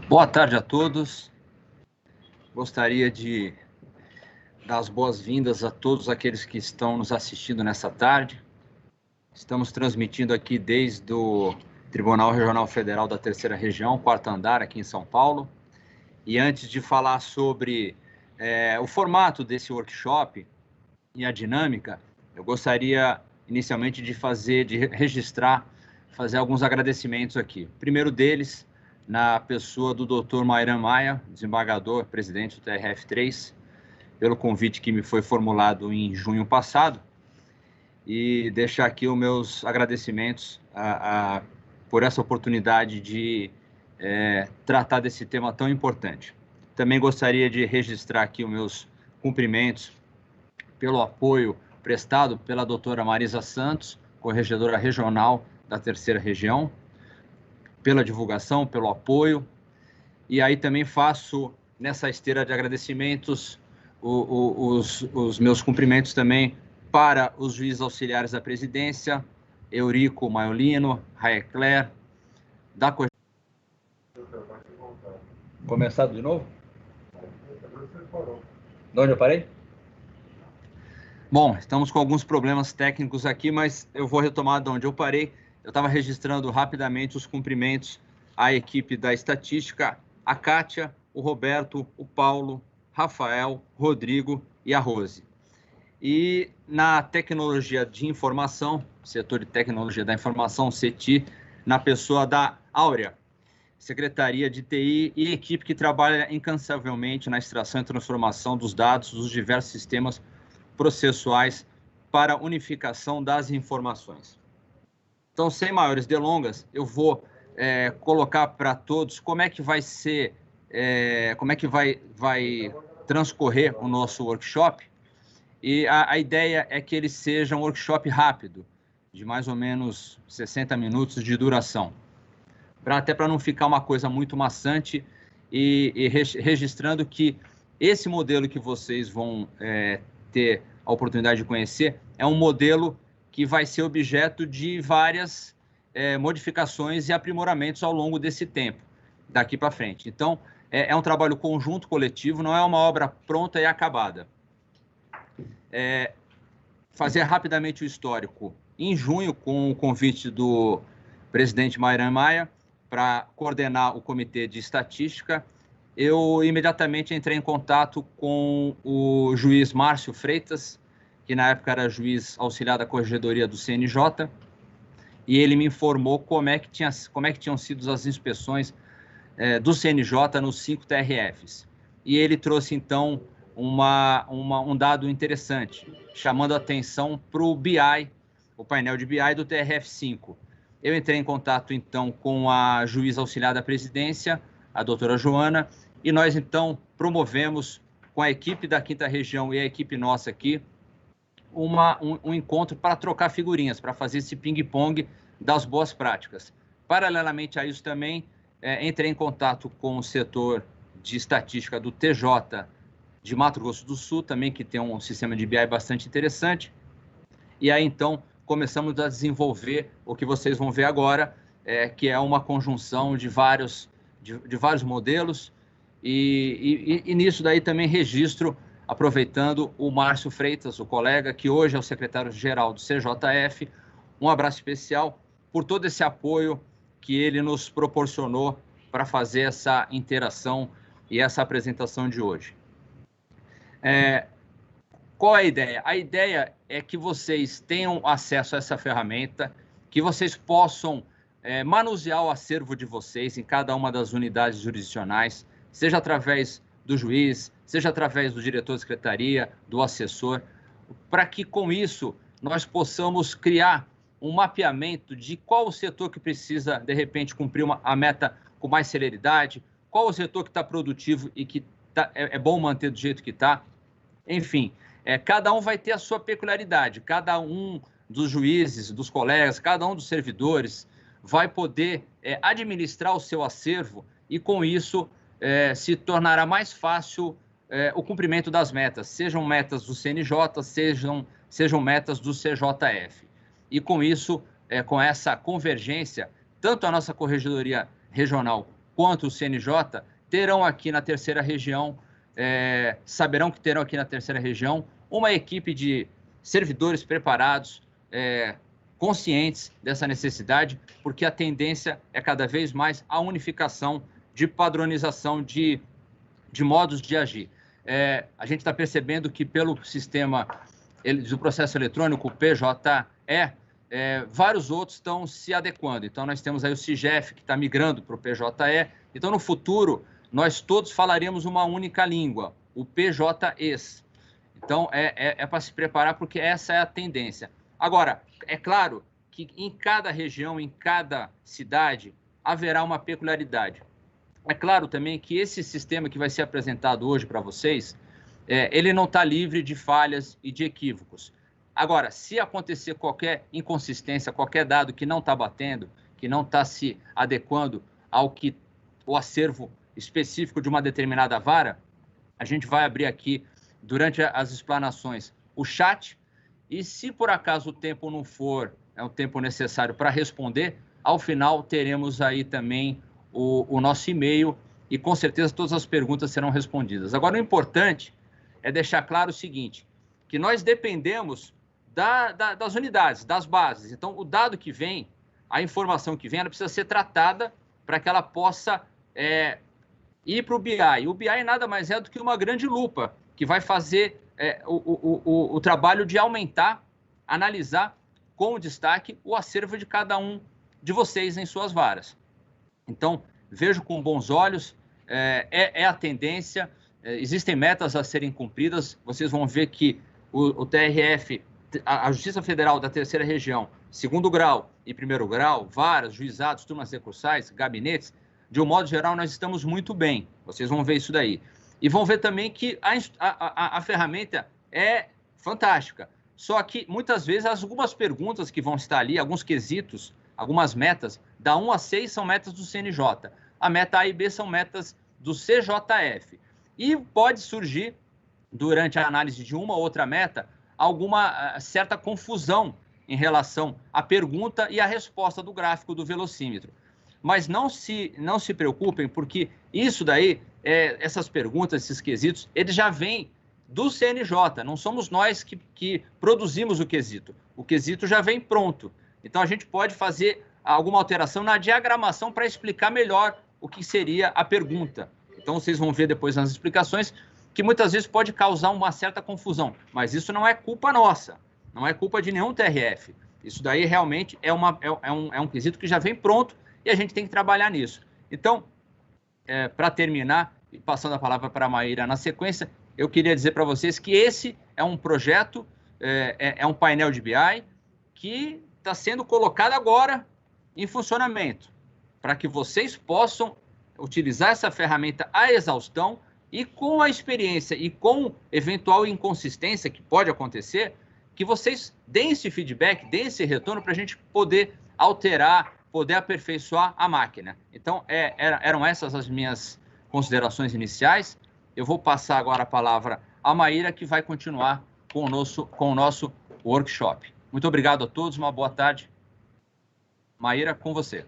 Boa tarde a todos. Gostaria de dar as boas-vindas a todos aqueles que estão nos assistindo nessa tarde. Estamos transmitindo aqui desde o Tribunal Regional Federal da Terceira Região, quarto andar, aqui em São Paulo. E antes de falar sobre o formato desse workshop e a dinâmica, eu gostaria inicialmente de registrar, fazer alguns agradecimentos aqui. O primeiro deles, na pessoa do Dr. Mairan Maia, desembargador, presidente do TRF3, pelo convite que me foi formulado em junho passado, e deixar aqui os meus agradecimentos por essa oportunidade de tratar desse tema tão importante. Também gostaria de registrar aqui os meus cumprimentos pelo apoio prestado pela doutora Marisa Santos, corregedora regional da Terceira Região, pela divulgação, pelo apoio. E aí também faço, nessa esteira de agradecimentos, os meus cumprimentos também para os juízes auxiliares da presidência, Eurico Maiolino, Raecler, da Começar de novo? De onde eu parei? Bom, estamos com alguns problemas técnicos aqui, mas eu vou retomar de onde eu parei. Eu estava registrando rapidamente os cumprimentos à equipe da estatística, a Kátia, o Roberto, o Paulo, Rafael, Rodrigo e a Rose. E na tecnologia de informação, setor de tecnologia da informação, CETI, na pessoa da Áurea, Secretaria de TI e equipe que trabalha incansavelmente na extração e transformação dos dados dos diversos sistemas processuais para unificação das informações. Então, sem maiores delongas, eu vou colocar para todos como é que vai ser, como é que vai transcorrer o nosso workshop. E a ideia é que ele seja um workshop rápido, de mais ou menos 60 minutos de duração, até para não ficar uma coisa muito maçante, e registrando que esse modelo que vocês vão ter a oportunidade de conhecer é um modelo que vai ser objeto de várias modificações e aprimoramentos ao longo desse tempo, daqui para frente. Então, é um trabalho conjunto, coletivo, não é uma obra pronta e acabada. Fazer rapidamente o histórico. Em junho, com o convite do presidente Mairan Maia para coordenar o Comitê de Estatística, eu imediatamente entrei em contato com o juiz Márcio Freitas, que na época era juiz auxiliar da Corregedoria do CNJ, e ele me informou como é que tinham sido as inspeções do CNJ nos 5 TRFs. E ele trouxe, então, um dado interessante, chamando a atenção para o BI, o painel de BI do TRF5. Eu entrei em contato, então, com a juíza auxiliar da presidência, a doutora Joana, e nós, então, promovemos, com a equipe da 5ª Região e a equipe nossa aqui, um encontro para trocar figurinhas, para fazer esse ping-pong das boas práticas. Paralelamente a isso também, entrei em contato com o setor de estatística do TJ de Mato Grosso do Sul, também, que tem um sistema de BI bastante interessante. E aí, então, começamos a desenvolver o que vocês vão ver agora, que é uma conjunção de vários modelos, e nisso daí também registro, aproveitando o Márcio Freitas, o colega, que hoje é o secretário-geral do CJF, um abraço especial por todo esse apoio que ele nos proporcionou para fazer essa interação e essa apresentação de hoje. Qual é a ideia? A ideia é que vocês tenham acesso a essa ferramenta, que vocês possam manusear o acervo de vocês em cada uma das unidades jurisdicionais, seja através do juiz, seja através do diretor de secretaria, do assessor, para que com isso nós possamos criar um mapeamento de qual o setor que precisa, de repente, cumprir a meta com mais celeridade, qual o setor que está produtivo e que é bom manter do jeito que está. Enfim, cada um vai ter a sua peculiaridade, cada um dos juízes, dos colegas, cada um dos servidores vai poder administrar o seu acervo e, com isso, se tornará mais fácil o cumprimento das metas, sejam metas do CNJ, sejam metas do CJF. E, com isso, com essa convergência, tanto a nossa Corregedoria Regional quanto o CNJ terão aqui na terceira região, saberão que terão aqui na terceira região uma equipe de servidores preparados, conscientes dessa necessidade, porque a tendência é cada vez mais a unificação de padronização de modos de agir. A gente está percebendo que pelo sistema do processo eletrônico, o PJE, vários outros estão se adequando. Então, nós temos aí o CIGEF, que está migrando para o PJE. Então, no futuro, nós todos falaríamos uma única língua, o PJEs. Então, para se preparar, porque essa é a tendência. Agora, é claro que em cada região, em cada cidade, haverá uma peculiaridade. É claro também que esse sistema que vai ser apresentado hoje para vocês, ele não está livre de falhas e de equívocos. Agora, se acontecer qualquer inconsistência, qualquer dado que não está batendo, que não está se adequando ao que o acervo específico de uma determinada vara, a gente vai abrir aqui, durante as explanações, o chat, e se por acaso o tempo não for o tempo necessário para responder, ao final teremos aí também o nosso e-mail e com certeza todas as perguntas serão respondidas. Agora, o importante é deixar claro o seguinte, que nós dependemos das unidades, das bases. Então, o dado que vem, a informação que vem, ela precisa ser tratada para que ela possa ir para o BI. O BI nada mais é do que uma grande lupa que vai fazer o trabalho de aumentar, analisar com destaque o acervo de cada um de vocês em suas varas. Então, vejo com bons olhos, a tendência, existem metas a serem cumpridas, vocês vão ver que o TRF, a Justiça Federal da Terceira Região, segundo grau e primeiro grau, varas, juizados, turmas recursais, gabinetes, de um modo geral, nós estamos muito bem, vocês vão ver isso daí. E vão ver também que a ferramenta é fantástica, só que muitas vezes algumas perguntas que vão estar ali, alguns quesitos, algumas metas, da 1 a 6 são metas do CNJ. A meta A e B são metas do CJF. E pode surgir, durante a análise de uma ou outra meta, alguma certa confusão em relação à pergunta e à resposta do gráfico do velocímetro. Mas não se preocupem, porque isso daí, essas perguntas, esses quesitos, eles já vêm do CNJ. Não somos nós que produzimos o quesito. O quesito já vem pronto. Então, a gente pode fazer alguma alteração na diagramação para explicar melhor o que seria a pergunta. Então, vocês vão ver depois nas explicações que muitas vezes pode causar uma certa confusão, mas isso não é culpa nossa, não é culpa de nenhum TRF. Isso daí realmente é um quesito que já vem pronto e a gente tem que trabalhar nisso. Então, para terminar, e passando a palavra para a Maíra na sequência, eu queria dizer para vocês que esse é um projeto, é um painel de BI que está sendo colocado agora em funcionamento, para que vocês possam utilizar essa ferramenta à exaustão e com a experiência e com eventual inconsistência que pode acontecer, que vocês deem esse feedback, deem esse retorno para a gente poder alterar, poder aperfeiçoar a máquina. Então, eram essas as minhas considerações iniciais. Eu vou passar agora a palavra à Maíra, que vai continuar com o nosso workshop. Muito obrigado a todos, uma boa tarde. Maíra, com você.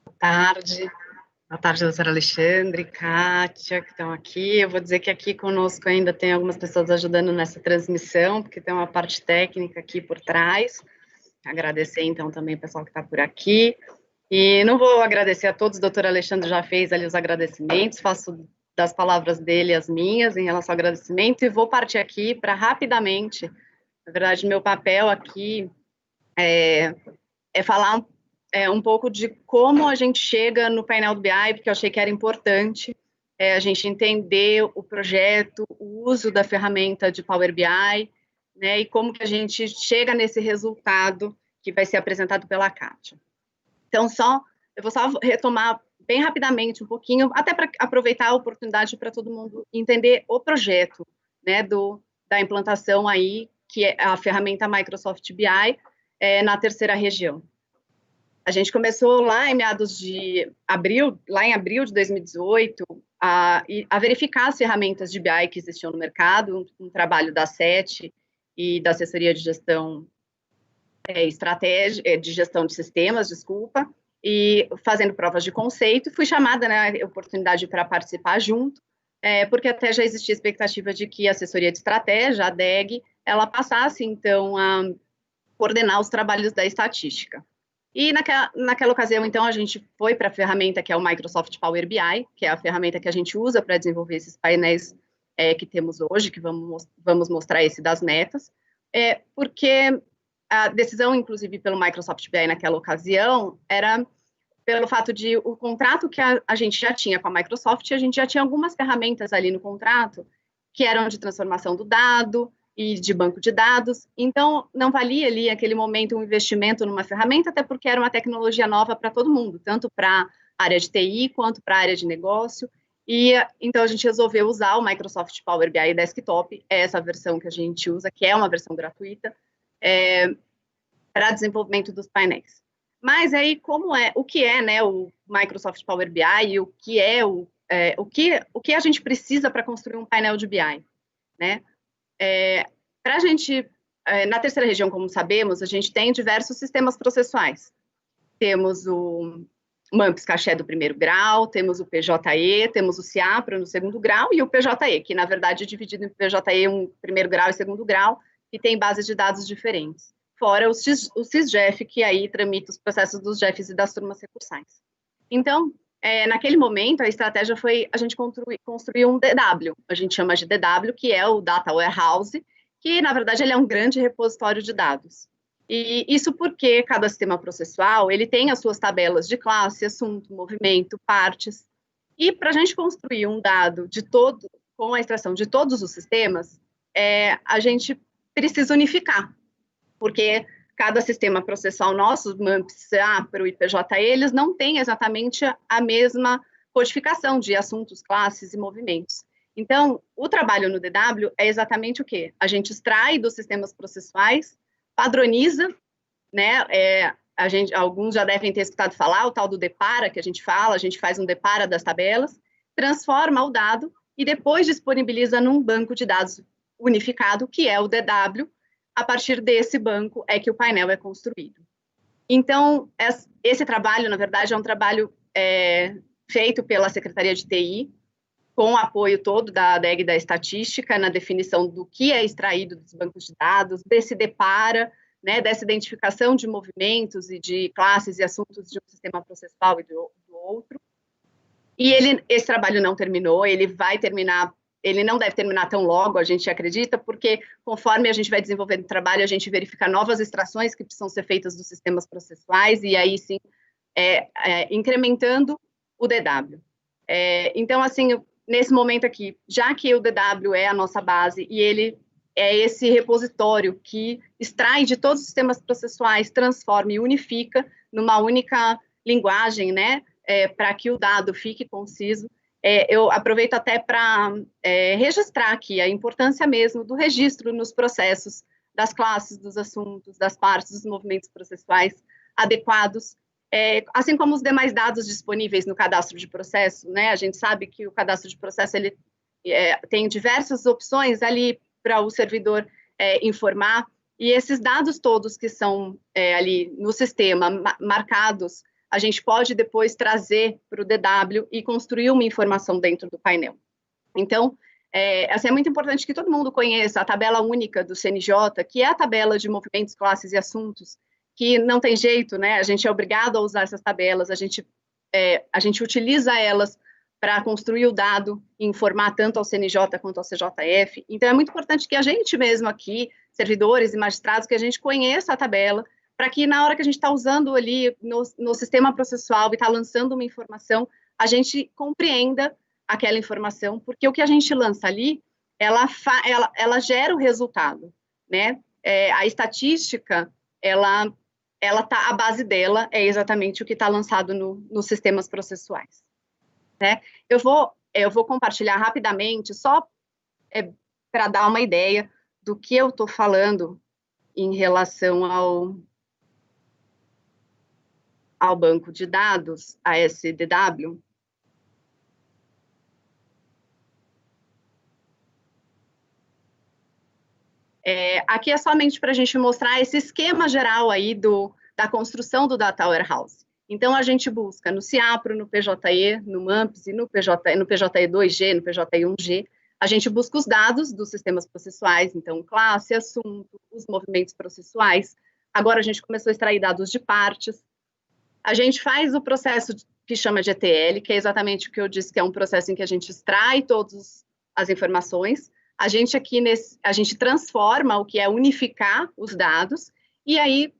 Boa tarde, doutor Alexandre, Kátia, que estão aqui. Eu vou dizer que aqui conosco ainda tem algumas pessoas ajudando nessa transmissão, porque tem uma parte técnica aqui por trás. Agradecer, então, também o pessoal que está por aqui. E não vou agradecer a todos, o doutor Alexandre já fez ali os agradecimentos, faço das palavras dele as minhas em relação ao agradecimento, e vou partir aqui para rapidamente, na verdade, meu papel aqui é falar um pouco de como a gente chega no painel do BI, porque eu achei que era importante a gente entender o projeto, o uso da ferramenta de Power BI, né, e como que a gente chega nesse resultado que vai ser apresentado pela Kátia. Então, eu vou só retomar bem rapidamente um pouquinho, até para aproveitar a oportunidade para todo mundo entender o projeto, né, da implantação aí, que é a ferramenta Microsoft BI na terceira região. A gente começou lá em meados de abril, em abril de 2018, a verificar as ferramentas de BI que existiam no mercado, um trabalho da SET e da assessoria de gestão de gestão de sistemas, desculpa, e fazendo provas de conceito, fui chamada, né, a oportunidade para participar junto, porque até já existia expectativa de que a assessoria de estratégia, a DEG, ela passasse, então, a coordenar os trabalhos da estatística. E naquela ocasião, então, a gente foi para a ferramenta que é o Microsoft Power BI, que é a ferramenta que a gente usa para desenvolver esses painéis que temos hoje, que vamos mostrar esse das metas, porque a decisão, inclusive, pelo Microsoft BI naquela ocasião, era pelo fato de o contrato que a gente já tinha com a Microsoft, a gente já tinha algumas ferramentas ali no contrato que eram de transformação do dado e de banco de dados, então não valia ali, naquele momento, um investimento numa ferramenta, até porque era uma tecnologia nova para todo mundo, tanto para a área de TI quanto para a área de negócio, e então a gente resolveu usar o Microsoft Power BI Desktop, essa versão que a gente usa, que é uma versão gratuita, para desenvolvimento dos painéis. Mas aí, o que é, né, o Microsoft Power BI e o que é o que a gente precisa para construir um painel de BI, né? Para a gente, na terceira região, como sabemos, a gente tem diversos sistemas processuais. Temos o MAMPS Caché do primeiro grau, temos o PJE, temos o CIAPRA no segundo grau e o PJE, que na verdade é dividido em PJE, um primeiro grau e segundo grau, e tem bases de dados diferentes. Fora o SysGEF, que aí tramita os processos dos GEFs e das turmas recursais. Então, naquele momento, a estratégia foi a gente construir um DW, a gente chama de DW, que é o Data Warehouse, que, na verdade, ele é um grande repositório de dados. E isso porque cada sistema processual, ele tem as suas tabelas de classe, assunto, movimento, partes, e para a gente construir um dado com a extração de todos os sistemas, a gente precisa unificar, porque cada sistema processual nosso, MAMPS, CIAPRA e PJE, eles não têm exatamente a mesma codificação de assuntos, classes e movimentos. Então, o trabalho no DW é exatamente o quê? A gente extrai dos sistemas processuais, padroniza, né? Alguns já devem ter escutado falar, o tal do depara que a gente fala, a gente faz um depara das tabelas, transforma o dado e depois disponibiliza num banco de dados unificado, que é o DW. A partir desse banco é que o painel é construído. Então, esse trabalho, na verdade, é um trabalho feito pela Secretaria de TI, com o apoio todo da DEG da Estatística, na definição do que é extraído dos bancos de dados, desse depara, né, dessa identificação de movimentos e de classes e assuntos de um sistema processual e do outro. E esse trabalho não terminou, ele vai terminar. Ele não deve terminar tão logo, a gente acredita, porque conforme a gente vai desenvolvendo o trabalho, a gente verifica novas extrações que precisam ser feitas dos sistemas processuais, e aí sim, incrementando o DW. Então, assim, nesse momento aqui, já que o DW é a nossa base, e ele é esse repositório que extrai de todos os sistemas processuais, transforma e unifica numa única linguagem, né, para que o dado fique conciso, eu aproveito até para registrar aqui a importância mesmo do registro nos processos das classes, dos assuntos, das partes, dos movimentos processuais adequados, assim como os demais dados disponíveis no cadastro de processo, né? A gente sabe que o cadastro de processo ele tem diversas opções ali para o servidor informar, e esses dados todos que são ali no sistema marcados, a gente pode depois trazer para o DW e construir uma informação dentro do painel. Então, assim, é muito importante que todo mundo conheça a tabela única do CNJ, que é a tabela de movimentos, classes e assuntos, que não tem jeito, né? A gente é obrigado a usar essas tabelas, a gente utiliza elas para construir o dado e informar tanto ao CNJ quanto ao CJF. Então, é muito importante que a gente mesmo aqui, servidores e magistrados, que a gente conheça a tabela, para que na hora que a gente está usando ali no sistema processual e está lançando uma informação, a gente compreenda aquela informação, porque o que a gente lança ali, ela gera o resultado, né? A estatística, a base dela é exatamente o que está lançado nos sistemas processuais, né? Eu vou compartilhar rapidamente, só para dar uma ideia do que eu estou falando em relação ao banco de dados, a SDW. Aqui é somente para a gente mostrar esse esquema geral aí da construção do Data Warehouse. Então, a gente busca no CIAPRO, no PJE, no MAMPS e no PJE 2G, no PJE 1G, a gente busca os dados dos sistemas processuais, então, classe, assunto, os movimentos processuais. Agora, a gente começou a extrair dados de partes. A gente faz o processo que chama de ETL, que é exatamente o que eu disse, que é um processo em que a gente extrai todas as informações. A gente transforma o que é unificar os dados, e aí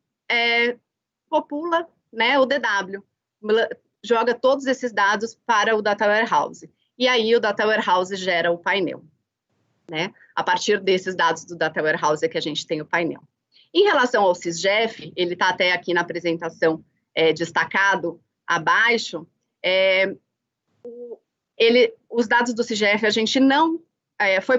popula, né, o DW, joga todos esses dados para o Data Warehouse. E aí o Data Warehouse gera o painel, né? A partir desses dados do Data Warehouse é que a gente tem o painel. Em relação ao SysGEF, ele está até aqui na apresentação destacado abaixo, os dados do SysGEF a gente não, foi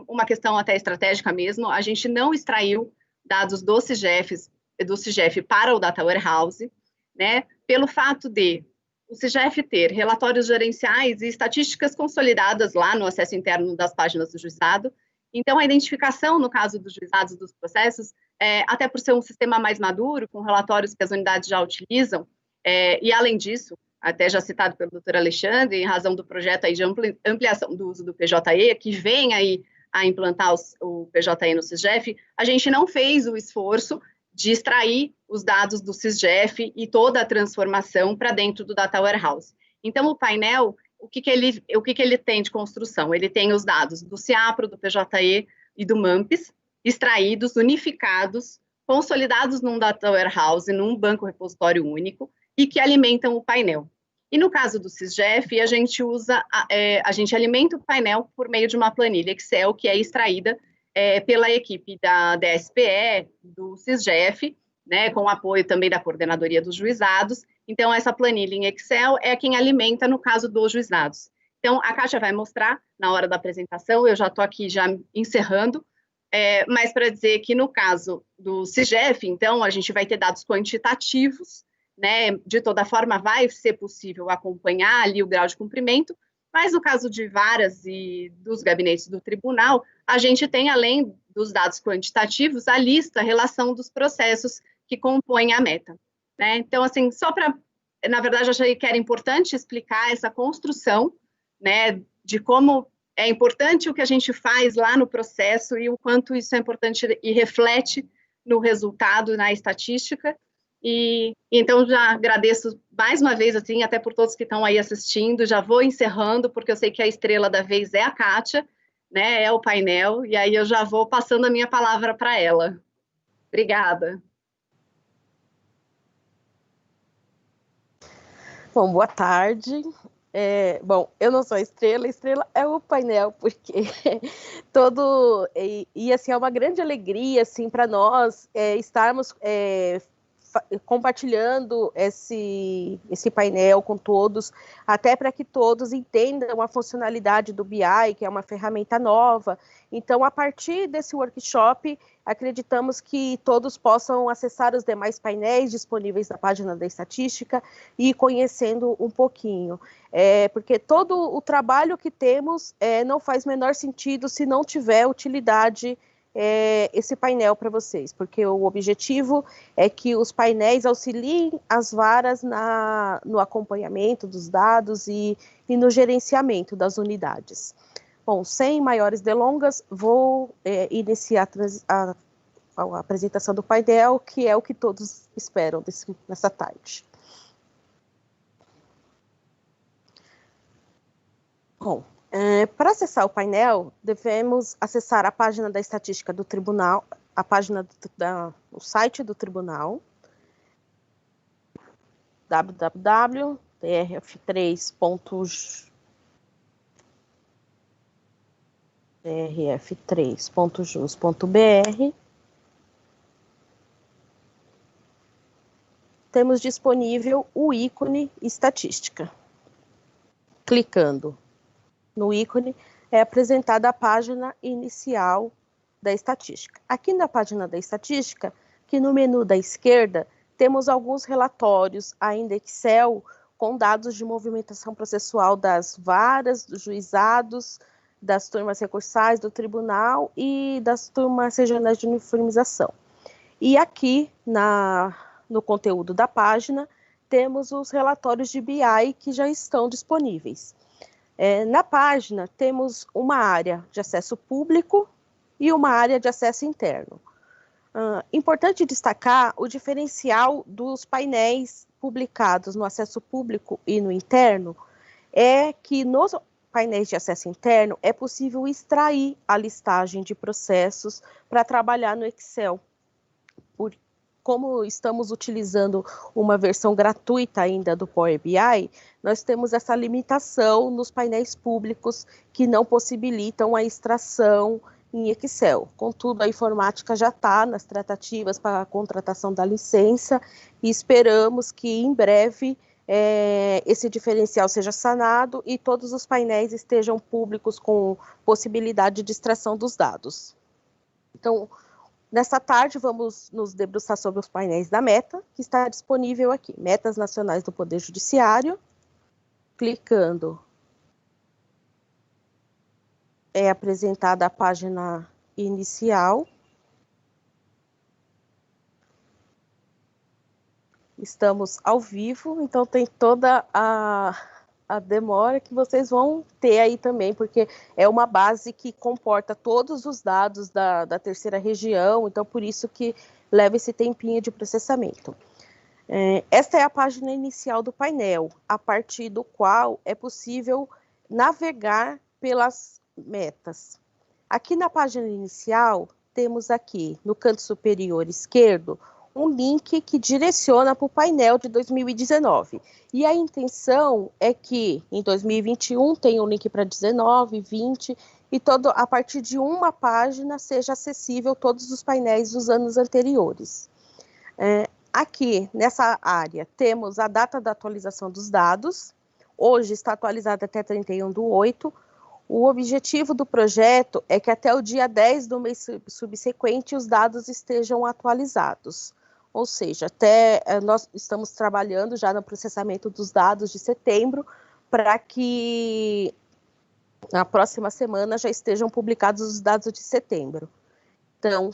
uma questão até estratégica mesmo, a gente não extraiu dados do SysGEF para o Data Warehouse, né, pelo fato de o SysGEF ter relatórios gerenciais e estatísticas consolidadas lá no acesso interno das páginas do juizado. Então, a identificação, no caso dos juizados dos processos, até por ser um sistema mais maduro, com relatórios que as unidades já utilizam, e além disso, até já citado pelo doutor Alexandre, em razão do projeto aí de ampliação do uso do PJE, que vem aí a implantar o PJE no SysGEF, a gente não fez o esforço de extrair os dados do SysGEF e toda a transformação para dentro do Data Warehouse. Então, o painel, o que ele tem de construção? Ele tem os dados do CIAPRO, do PJE e do MAMPS, extraídos, unificados, consolidados num Data Warehouse, num banco repositório único, e que alimentam o painel. E no caso do SysGEF, a gente alimenta o painel por meio de uma planilha Excel que é extraída pela equipe da DSPE, do SysGEF, né, com o apoio também da Coordenadoria dos Juizados. Então, essa planilha em Excel é quem alimenta no caso dos juizados. Então, a Kátia vai mostrar na hora da apresentação, eu já estou aqui já encerrando, mas para dizer que no caso do SysGEF, então, a gente vai ter dados quantitativos, né, de toda forma vai ser possível acompanhar ali o grau de cumprimento, mas no caso de varas e dos gabinetes do tribunal, a gente tem, além dos dados quantitativos, a lista, a relação dos processos que compõem a meta, né? Então, assim, só para, na verdade, eu achei que era importante explicar essa construção, né, de como é importante o que a gente faz lá no processo e o quanto isso é importante e reflete no resultado, na estatística. E então já agradeço mais uma vez, assim, até por todos que estão aí assistindo, já vou encerrando, porque eu sei que a estrela da vez é a Kátia, né, é o painel, e aí eu já vou passando a minha palavra para ela. Obrigada. Bom, boa tarde. Bom, eu não sou a estrela é o painel, porque assim, é uma grande alegria, assim, para nós estarmos compartilhando esse painel com todos, até para que todos entendam a funcionalidade do BI, que é uma ferramenta nova. Então, a partir desse workshop, acreditamos que todos possam acessar os demais painéis disponíveis na página da estatística e ir conhecendo um pouquinho. Porque todo o trabalho que temos não faz menor sentido se não tiver utilidade esse painel para vocês, porque o objetivo é que os painéis auxiliem as varas no acompanhamento dos dados e no gerenciamento das unidades. Bom, sem maiores delongas, vou iniciar a apresentação do painel, que é o que todos esperam nessa tarde. Bom, para acessar o painel, devemos acessar a página da estatística do tribunal, a página o site do tribunal, www.trf3.jus.br. Temos disponível o ícone estatística. Clicando no ícone, é apresentada a página inicial da estatística. Aqui na página da estatística, que no menu da esquerda, temos alguns relatórios ainda Excel com dados de movimentação processual das varas, dos juizados, das turmas recursais do tribunal e das turmas regionais de uniformização. E aqui, no conteúdo da página, temos os relatórios de BI que já estão disponíveis. Na página, temos uma área de acesso público e uma área de acesso interno. Importante destacar o diferencial dos painéis publicados no acesso público e no interno, é que nos painéis de acesso interno é possível extrair a listagem de processos para trabalhar no Excel. Como estamos utilizando uma versão gratuita ainda do Power BI, nós temos essa limitação nos painéis públicos que não possibilitam a extração em Excel. Contudo, a informática já está nas tratativas para a contratação da licença e esperamos que em breve esse diferencial seja sanado e todos os painéis estejam públicos com possibilidade de extração dos dados. Então, nessa tarde, vamos nos debruçar sobre os painéis da Meta, que está disponível aqui, Metas Nacionais do Poder Judiciário. Clicando, é apresentada a página inicial. Estamos ao vivo, então tem toda a demora que vocês vão ter aí também, porque é uma base que comporta todos os dados da terceira região, então por isso que leva esse tempinho de processamento. Esta é a página inicial do painel, a partir do qual é possível navegar pelas metas. Aqui na página inicial, temos aqui, no canto superior esquerdo, um link que direciona para o painel de 2019. E a intenção é que em 2021 tenha um link para 19, 20, e a partir de uma página seja acessível todos os painéis dos anos anteriores. Aqui, nessa área, temos a data da atualização dos dados. Hoje está atualizada até 31/8. O objetivo do projeto é que até o dia 10 do mês subsequente os dados estejam atualizados. Ou seja, nós estamos trabalhando já no processamento dos dados de setembro, para que na próxima semana já estejam publicados os dados de setembro. Então,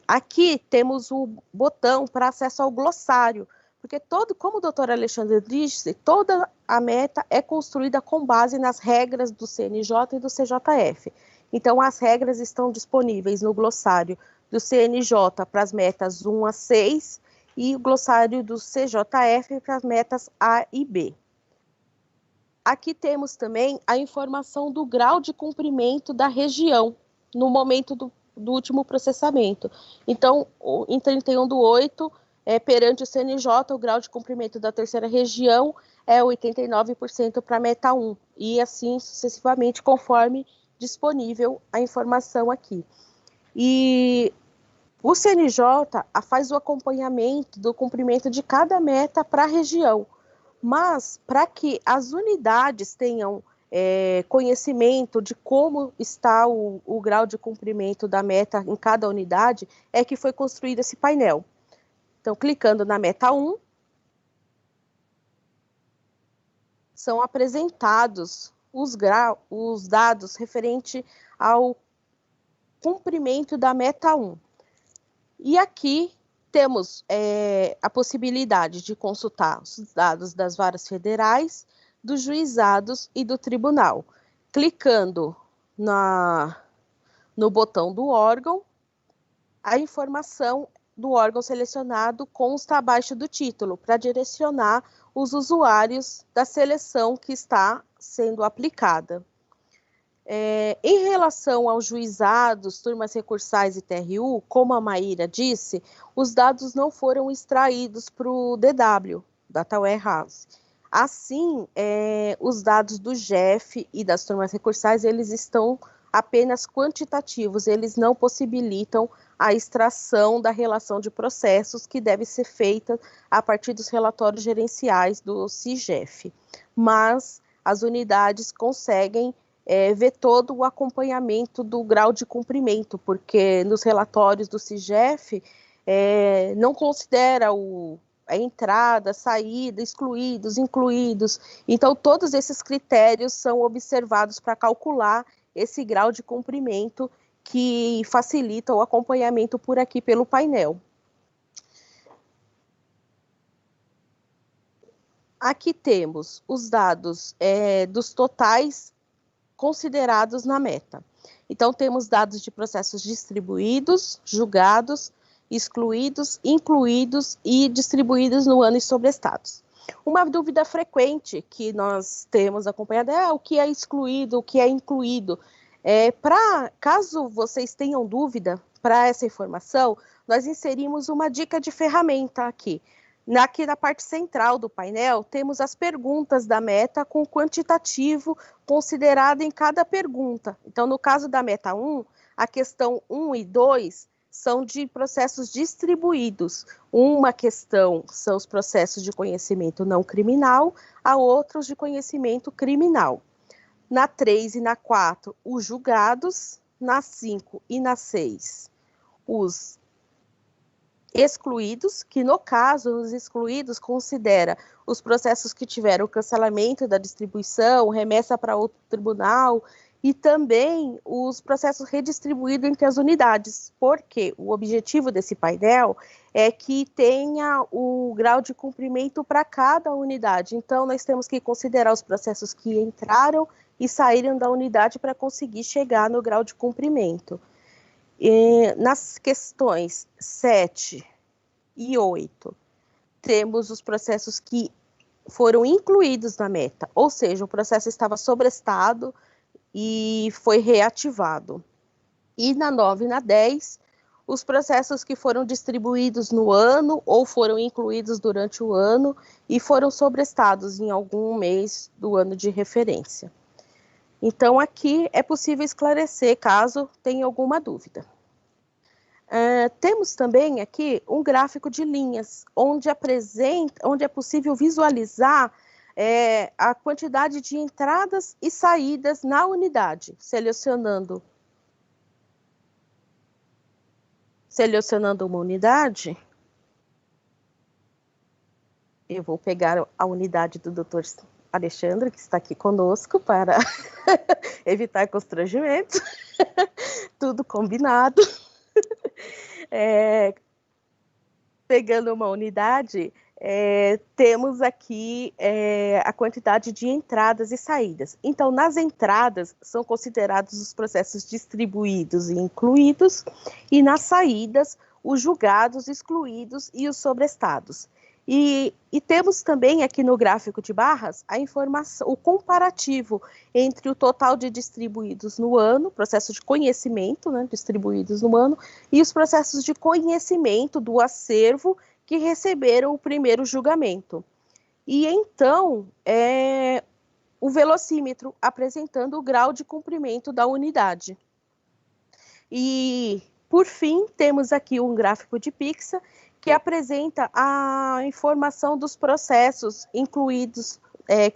aqui temos o botão para acesso ao glossário, porque como o doutor Alexandre disse, toda a meta é construída com base nas regras do CNJ e do CJF. Então, as regras estão disponíveis no glossário do CNJ para as metas 1 a 6 e o glossário do CJF para as metas A e B. Aqui temos também a informação do grau de cumprimento da região no momento do último processamento. Então, em 31/8, perante o CNJ, o grau de cumprimento da terceira região é 89% para a meta 1, e assim sucessivamente, conforme disponível a informação aqui. E o CNJ faz o acompanhamento do cumprimento de cada meta para a região, mas para que as unidades tenham conhecimento de como está o grau de cumprimento da meta em cada unidade, é que foi construído esse painel. Então, clicando na meta 1, são apresentados os dados referente ao cumprimento da meta 1. E aqui temos a possibilidade de consultar os dados das varas federais, dos juizados e do tribunal. Clicando no botão do órgão, a informação do órgão selecionado consta abaixo do título, para direcionar os usuários da seleção que está sendo aplicada. Em relação aos juizados, turmas recursais e TRU, como a Maíra disse, os dados não foram extraídos para o DW, Data Warehouse. Assim, os dados do GEF e das turmas recursais, eles estão apenas quantitativos, eles não possibilitam a extração da relação de processos que deve ser feita a partir dos relatórios gerenciais do CIGEF. Mas as unidades conseguem ver todo o acompanhamento do grau de cumprimento, porque nos relatórios do CIGEF não considera a entrada, saída, excluídos, incluídos. Então, todos esses critérios são observados para calcular esse grau de cumprimento que facilita o acompanhamento por aqui pelo painel. aqui temos os dados dos totais considerados na meta. Então, temos dados de processos distribuídos, julgados, excluídos, incluídos e distribuídos no ano e sobrestados. Uma dúvida frequente que nós temos acompanhado é o que é excluído, o que é incluído. Caso vocês tenham dúvida para essa informação, nós inserimos uma dica de ferramenta aqui. Aqui na parte central do painel, temos as perguntas da meta com quantitativo considerado em cada pergunta. Então, no caso da meta 1, a questão 1 e 2 são de processos distribuídos. Uma questão são os processos de conhecimento não criminal, a outra os de conhecimento criminal. Na 3 e na 4, os julgados. Na 5 e na 6, os excluídos, que no caso, os excluídos considera os processos que tiveram cancelamento da distribuição, remessa para outro tribunal, e também os processos redistribuídos entre as unidades, porque o objetivo desse painel é que tenha o grau de cumprimento para cada unidade. Então, nós temos que considerar os processos que entraram e saíram da unidade para conseguir chegar no grau de cumprimento. Nas questões 7 e 8, temos os processos que foram incluídos na meta, ou seja, o processo estava sobrestado e foi reativado. E na 9 e na 10, os processos que foram distribuídos no ano ou foram incluídos durante o ano e foram sobrestados em algum mês do ano de referência. Então, aqui é possível esclarecer caso tenha alguma dúvida. Temos também aqui um gráfico de linhas, onde é possível visualizar a quantidade de entradas e saídas na unidade, selecionando uma unidade. Eu vou pegar a unidade do Dr. Alexandre, que está aqui conosco, para evitar constrangimento. Tudo combinado. Pegando uma unidade, temos aqui a quantidade de entradas e saídas. Então, nas entradas, são considerados os processos distribuídos e incluídos, e nas saídas, os julgados, excluídos e os sobrestados. E temos também aqui no gráfico de barras a informação, o comparativo entre o total de distribuídos no ano, processo de conhecimento, né, distribuídos no ano, e os processos de conhecimento do acervo que receberam o primeiro julgamento. E então, o velocímetro apresentando o grau de cumprimento da unidade. E, por fim, temos aqui um gráfico de Pixa, que apresenta a informação dos processos incluídos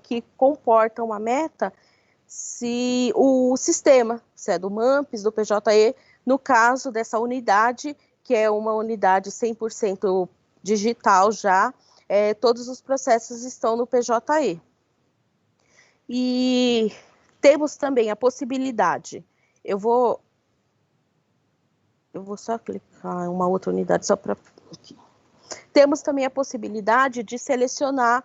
que comportam a meta, se o sistema, se é do MAMPS, do PJE, no caso dessa unidade, que é uma unidade 100% digital já, todos os processos estão no PJE. E temos também a possibilidade, eu vou só clicar em uma outra unidade só para... Temos também a possibilidade de selecionar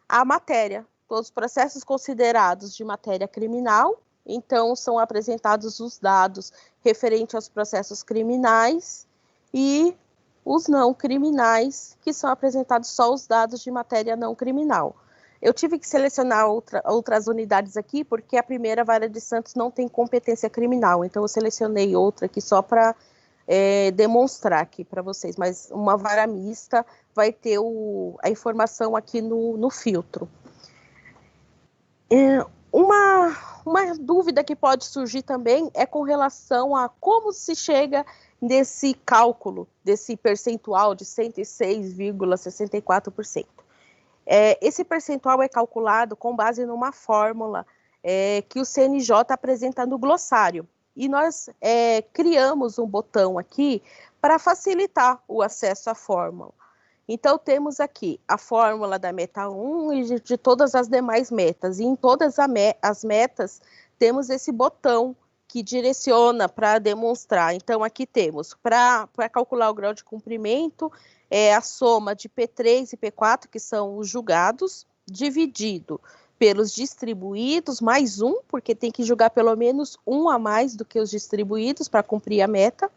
a matéria, todos os processos considerados de matéria criminal, então são apresentados os dados referentes aos processos criminais e os não criminais, que são apresentados só os dados de matéria não criminal. Eu tive que selecionar outras unidades aqui, porque a primeira Vara de Santos não tem competência criminal, então eu selecionei outra aqui só para demonstrar aqui para vocês, mas uma vara mista vai ter a informação aqui no filtro. Uma dúvida que pode surgir também é com relação a como se chega nesse cálculo, desse percentual de 106,64%. Esse percentual é calculado com base numa fórmula que o CNJ apresenta no glossário. E nós criamos um botão aqui para facilitar o acesso à fórmula. Então, temos aqui a fórmula da meta 1 e de todas as demais metas. E em todas as metas, temos esse botão que direciona para demonstrar. Então, aqui temos, para calcular o grau de cumprimento, a soma de P3 e P4, que são os julgados, dividido pelos distribuídos, mais um, porque tem que julgar pelo menos um a mais do que os distribuídos para cumprir a meta.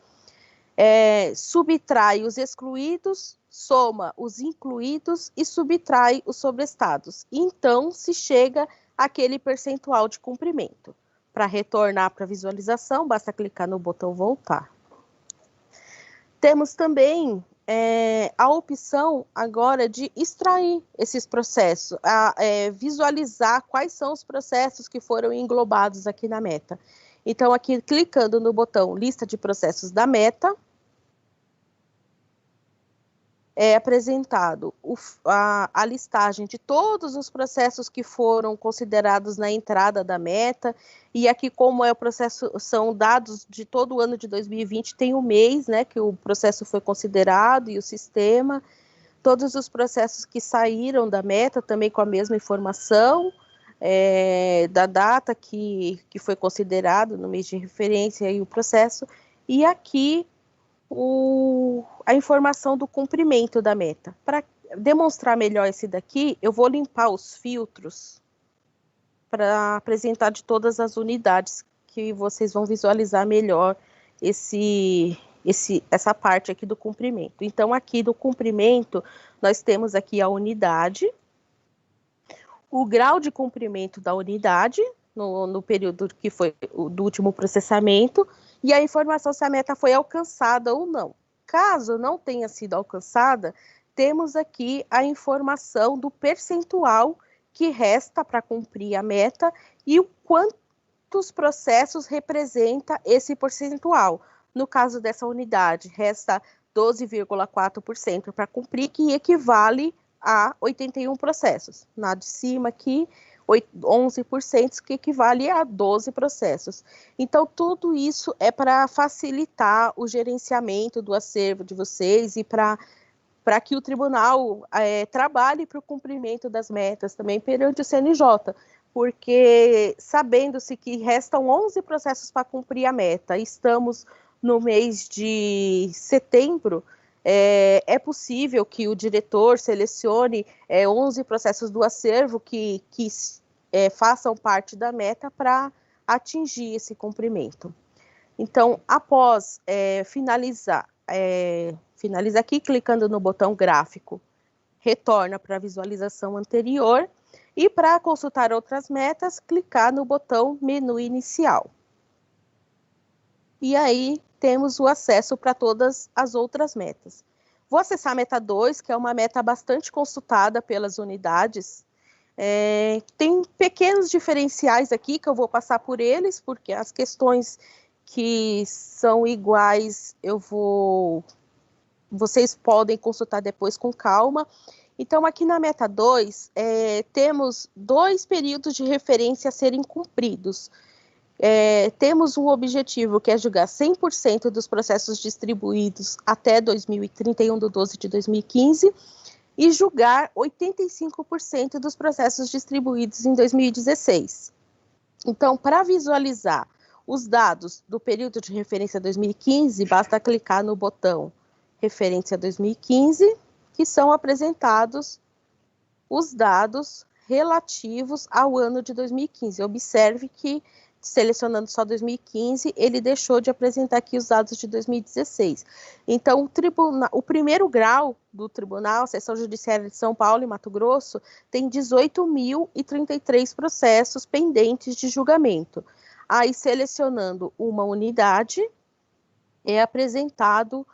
Subtrai os excluídos, soma os incluídos e subtrai os sobrestados. Então, se chega àquele percentual de cumprimento. Para retornar para a visualização, basta clicar no botão voltar. Temos também a opção agora de extrair esses processos, visualizar quais são os processos que foram englobados aqui na meta. Então, aqui, clicando no botão lista de processos da meta, é apresentado a listagem de todos os processos que foram considerados na entrada da meta, e aqui, como é o processo, são dados de todo o ano de 2020, tem o mês, né, que o processo foi considerado e o sistema, todos os processos que saíram da meta também com a mesma informação, da data que foi considerado no mês de referência e o processo, e aqui a informação do cumprimento da meta. Para demonstrar melhor esse daqui, eu vou limpar os filtros para apresentar de todas as unidades, que vocês vão visualizar melhor essa parte aqui do cumprimento. Então, aqui do cumprimento, nós temos aqui a unidade, o grau de cumprimento da unidade, no período que foi do último processamento, e a informação se a meta foi alcançada ou não. Caso não tenha sido alcançada, temos aqui a informação do percentual que resta para cumprir a meta e o quantos processos representa esse percentual. No caso dessa unidade, resta 12,4% para cumprir, que equivale a 81 processos. Na de cima aqui, 11%, que equivale a 12 processos. Então, tudo isso é para facilitar o gerenciamento do acervo de vocês e para que o tribunal trabalhe para o cumprimento das metas também perante o CNJ, porque sabendo-se que restam 11 processos para cumprir a meta, estamos no mês de setembro, é possível que o diretor selecione 11 processos do acervo que façam parte da meta para atingir esse cumprimento. Então, após finaliza aqui, clicando no botão gráfico, retorna para a visualização anterior, e para consultar outras metas, clicar no botão menu inicial. E aí, temos o acesso para todas as outras metas. Vou acessar a meta 2, que é uma meta bastante consultada pelas unidades. Tem pequenos diferenciais aqui, que eu vou passar por eles, porque as questões que são iguais, vocês podem consultar depois com calma. Então, aqui na meta 2, temos 2 períodos de referência a serem cumpridos. Temos um objetivo que é julgar 100% dos processos distribuídos até 31/12/2015 e julgar 85% dos processos distribuídos em 2016. Então, para visualizar os dados do período de referência 2015, basta clicar no botão referência 2015, que são apresentados os dados relativos ao ano de 2015. Observe que, selecionando só 2015, ele deixou de apresentar aqui os dados de 2016. Então, o primeiro grau do tribunal, Seção Judiciária de São Paulo e Mato Grosso, tem 18.033 processos pendentes de julgamento. Aí, selecionando uma unidade, é apresentado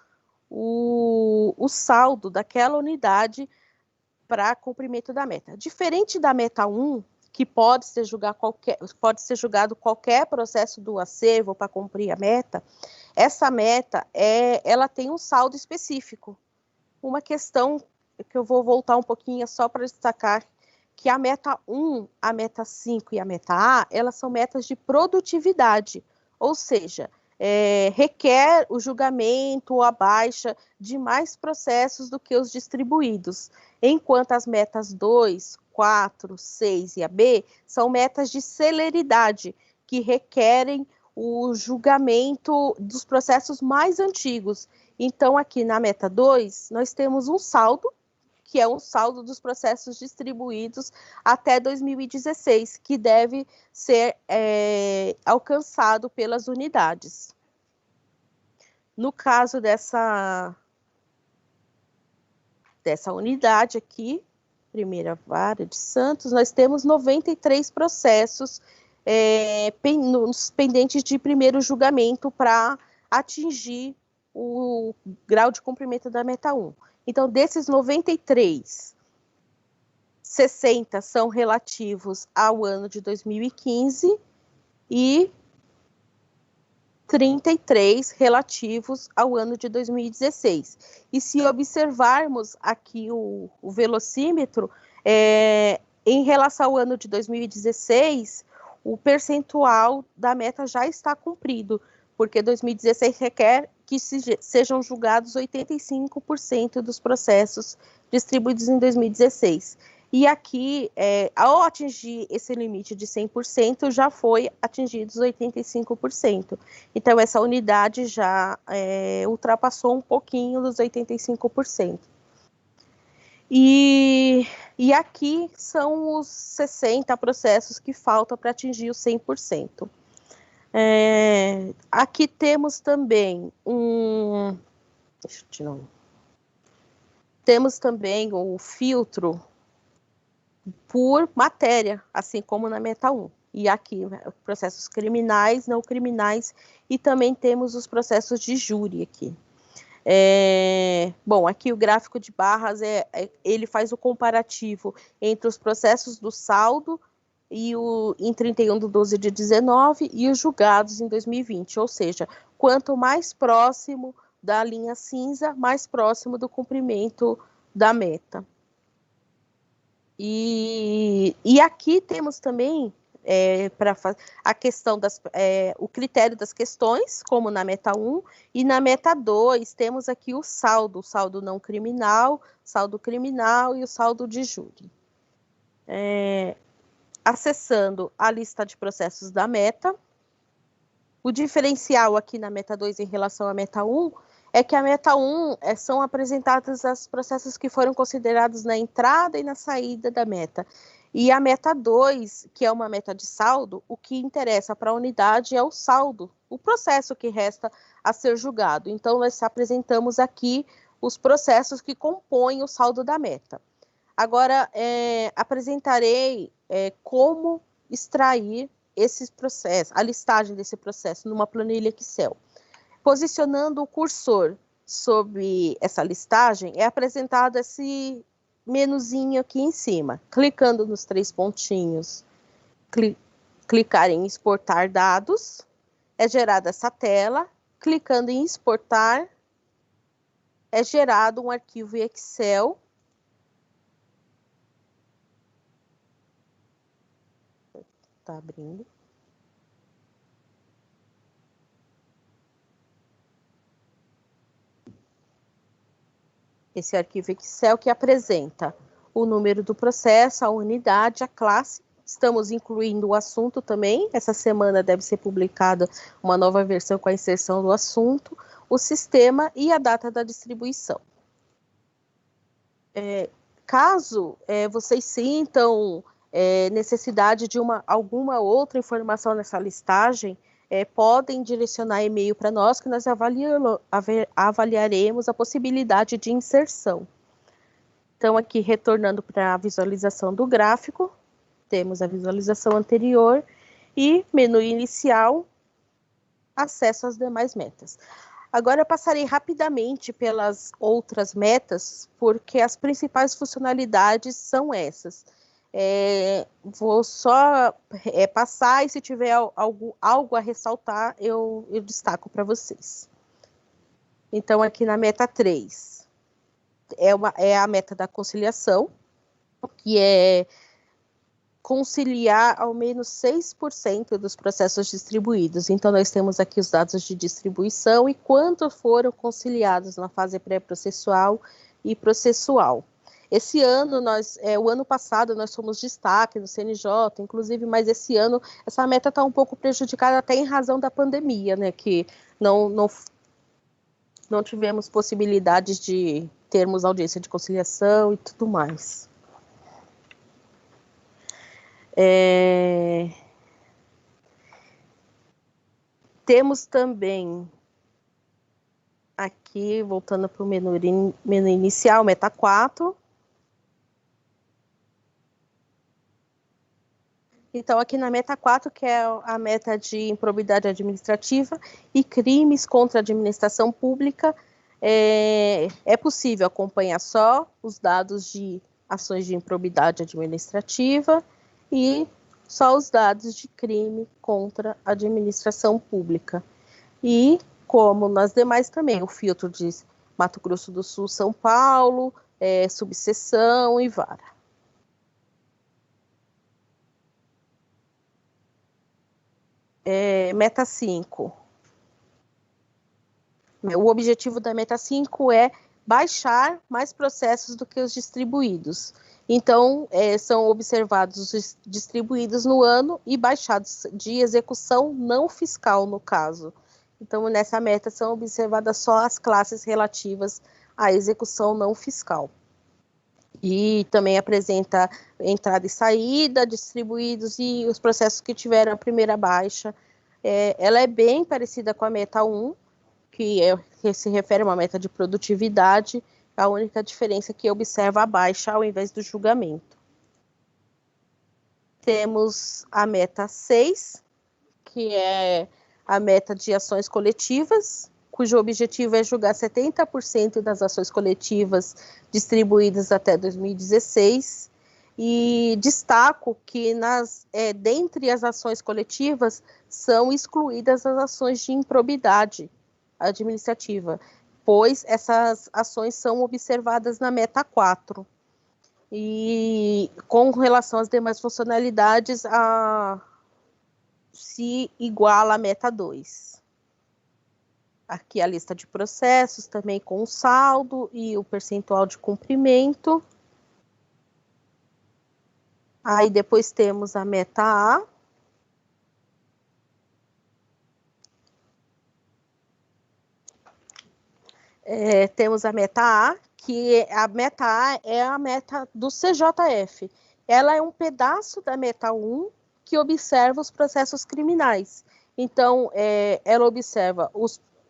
o saldo daquela unidade para cumprimento da meta. Diferente da meta 1, que pode ser julgado qualquer processo do acervo para cumprir a meta, essa meta ela tem um saldo específico. Uma questão que eu vou voltar um pouquinho só para destacar, que a meta 1, a meta 5 e a meta A, elas são metas de produtividade, ou seja, requer o julgamento ou a baixa de mais processos do que os distribuídos, enquanto as metas 2, 4, 6 e a B são metas de celeridade, que requerem o julgamento dos processos mais antigos. Então, aqui na meta 2, nós temos um saldo, que é um saldo dos processos distribuídos até 2016, que deve ser alcançado pelas unidades. No caso dessa unidade aqui, Primeira Vara de Santos, nós temos 93 processos pendentes de primeiro julgamento para atingir o grau de cumprimento da meta 1. Então, desses 93, 60 são relativos ao ano de 2015 e 33 relativos ao ano de 2016. E se observarmos aqui o velocímetro, em relação ao ano de 2016, o percentual da meta já está cumprido, porque 2016 requer que sejam julgados 85% dos processos distribuídos em 2016. E aqui, ao atingir esse limite de 100%, já foi atingidos 85%. Então, essa unidade já ultrapassou um pouquinho dos 85%. E aqui são os 60 processos que faltam para atingir os 100%. Aqui temos também temos também o filtro por matéria, assim como na meta 1. E aqui, processos criminais, não criminais, e também temos os processos de júri aqui. Bom, aqui o gráfico de barras, ele faz o comparativo entre os processos do saldo em 31/12/19 e os julgados em 2020, ou seja, quanto mais próximo da linha cinza, mais próximo do cumprimento da meta. E aqui temos também para a questão o critério das questões, como na meta 1, e na meta 2 temos aqui o saldo não criminal, saldo criminal e o saldo de júri. Acessando a lista de processos da meta, o diferencial aqui na meta 2 em relação à meta 1 é que a meta 1 são apresentados os processos que foram considerados na entrada e na saída da meta. E a meta 2, que é uma meta de saldo, o que interessa para a unidade é o saldo, o processo que resta a ser julgado. Então, nós apresentamos aqui os processos que compõem o saldo da meta. Agora, apresentarei como extrair esses processos, a listagem desse processo numa planilha Excel. Posicionando o cursor sobre essa listagem, é apresentado esse menuzinho aqui em cima. Clicando nos 3 pontinhos, clicar em exportar dados, é gerada essa tela. Clicando em exportar, é gerado um arquivo Excel. Está abrindo. Esse arquivo Excel que apresenta o número do processo, a unidade, a classe. Estamos incluindo o assunto também. Essa semana deve ser publicada uma nova versão com a inserção do assunto, o sistema e a data da distribuição. Caso vocês sintam necessidade de alguma outra informação nessa listagem, podem direcionar e-mail para nós, que nós avaliaremos a possibilidade de inserção. Então, aqui, retornando para a visualização do gráfico, temos a visualização anterior e menu inicial, acesso às demais metas. Agora, eu passarei rapidamente pelas outras metas, porque as principais funcionalidades são essas. Vou só passar, e se tiver algo a ressaltar, eu destaco para vocês. Então, aqui na meta 3, é a meta da conciliação, que é conciliar ao menos 6% dos processos distribuídos. Então, nós temos aqui os dados de distribuição e quantos foram conciliados na fase pré-processual e processual. Esse ano, o ano passado, nós fomos destaque no CNJ, inclusive, mas esse ano, essa meta está um pouco prejudicada até em razão da pandemia, né, que não tivemos possibilidades de termos audiência de conciliação e tudo mais. Temos também aqui, voltando para o menu inicial, meta 4. Então, aqui na meta 4, que é a meta de improbidade administrativa e crimes contra a administração pública, é possível acompanhar só os dados de ações de improbidade administrativa e só os dados de crime contra a administração pública. E, como nas demais também, o filtro de Mato Grosso do Sul, São Paulo, subseção e vara. Meta 5. O objetivo da meta 5 é baixar mais processos do que os distribuídos. Então, são observados os distribuídos no ano e baixados de execução não fiscal, no caso. Então, nessa meta são observadas só as classes relativas à execução não fiscal. E também apresenta entrada e saída, distribuídos e os processos que tiveram a primeira baixa. Ela é bem parecida com a meta 1, que se refere a uma meta de produtividade. A única diferença é que observa a baixa ao invés do julgamento. Temos a meta 6, que é a meta de ações coletivas, cujo objetivo é julgar 70% das ações coletivas distribuídas até 2016. E destaco que dentre as ações coletivas são excluídas as ações de improbidade administrativa, pois essas ações são observadas na meta 4. E com relação às demais funcionalidades, se iguala à meta 2. Aqui a lista de processos, também com o saldo e o percentual de cumprimento. Aí depois temos a meta A. Temos a meta A, que a meta A é a meta do CJF. Ela é um pedaço da meta 1 que observa os processos criminais. Então, ela observa